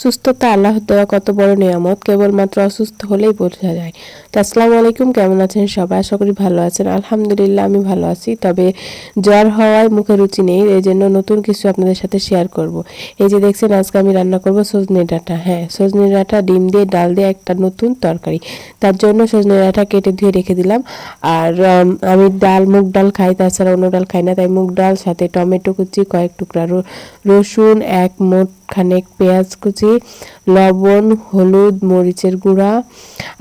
সুস্থতা আল্লাহর দেওয়া কত বড় নিয়ামত, কেবলমাত্র অসুস্থ হলেই বোঝা যায়। তো আসসালামু আলাইকুম, কেমন আছেন সবাই? আশা করি ভালো আছেন। আলহামদুলিল্লাহ আমি ভালো আছি, তবে জ্বর হওয়ায় মুখে রুচি নেই, এই জন্য নতুন কিছু আপনাদের সাথে শেয়ার করব। এই যে দেখছেন, আজকে আমি রান্না করব সজনে ডাঁটা। হ্যাঁ, সজনে ডাঁটা, ডিম দিয়ে, ডাল দিয়ে একটা নতুন তরকারি। তার জন্য সজনে ডাঁটা কেটে ধুয়ে রেখে দিলাম। আর আমি মুগ ডাল খাই, তাছাড়া অন্য ডাল খাই না, তাই মুগ ডাল, সাথে টমেটো কুচি, কয়েক টুকরা রসুন, এক মুঠ খানেক পেঁয়াজ কুচি, লবণ, হলুদ, মরিচের গুঁড়া,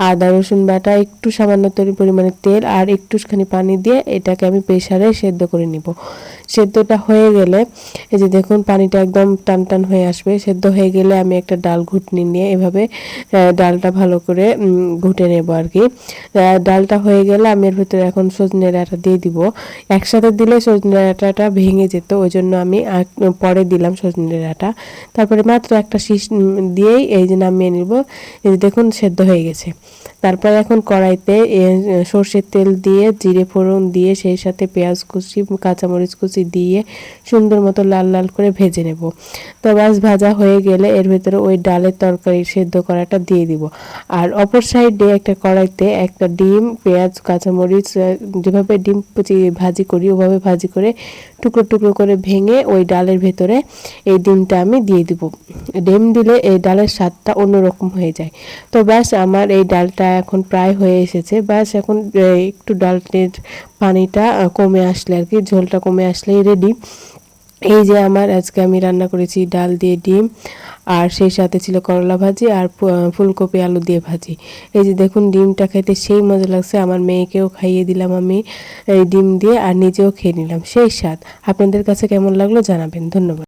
আদা রসুন বাটা, একটু সামান্য পরিমাণে তেল আর একটুখানি পানি দিয়ে এটাকে আমি প্রেসারে সেদ্ধ করে নিব। সেদ্ধটা হয়ে গেলে এই যে দেখুন, পানিটা একদম টান টান হয়ে আসবে। সেদ্ধ হয়ে গেলে আমি একটা ডাল ঘুটনি নিয়ে এভাবে ডালটা ভালো করে ঘুটে নেব আর কি। ডালটা হয়ে গেলে আমি এর ভিতরে এখন সজনে ডাঁটা দিয়ে দিব। একসাথে দিলে সজনে ডাঁটাটা ভেঙে যেত, ওই জন্য আমি পরে দিলাম সজনে ডাঁটা। তারপরে মাত্র একটা শীষ দিয়েই এই যে নামিয়ে নিব। এই যে দেখুন, সেদ্ধ হয়ে গেছে। তারপর এখন কড়াইতে সর্ষের তেল দিয়ে, জিরে ফোড়ন দিয়ে, সেই সাথে পেঁয়াজ কুচি, কাঁচামরিচ কুচি দিয়ে সুন্দর মতো লাল লাল করে ভেজে নেব। তো ব্যাস, ভাজা হয়ে গেলে এর ভেতরে ওই ডালের তরকারি সেদ্ধ করাটা দিয়ে দিব। আর অপর সাইডে একটা কড়াইতে একটা ডিম, পেঁয়াজ, কাঁচামরিচ, যেভাবে ডিম ভাজি করি ওভাবে ভাজি করে টুকরো টুকরো করে ভেঙে ওই ডালের ভেতরে এই ডিমটা আমি দিয়ে দিব। ডিম দিলে এই ডালের স্বাদটা অন্যরকম হয়ে যায়। তো ব্যাস, আমার এই ডালটা এখন প্রায় হয়ে এসেছে। ব্যাস, এখন একটু ডালের পানিটা কমে আসলে আর কি, ঝোলটা কমে আসলেই রেডি। এই যে আমার আজকে আমি রান্না করেছি ডাল দিয়ে ডিম, আর সেই সাথে ছিল করলা ভাজি আর ফুলকপি আলু দিয়ে ভাজি। এই যে দেখুন, ডিমটা খেতে সেই মজা লাগছে। আমার মেয়েকেও খাইয়ে দিলাম আমি এই ডিম দিয়ে, আর নিজেও খেয়ে নিলাম, সেই স্বাদ। আপনাদের কাছে কেমন লাগলো জানাবেন। ধন্যবাদ।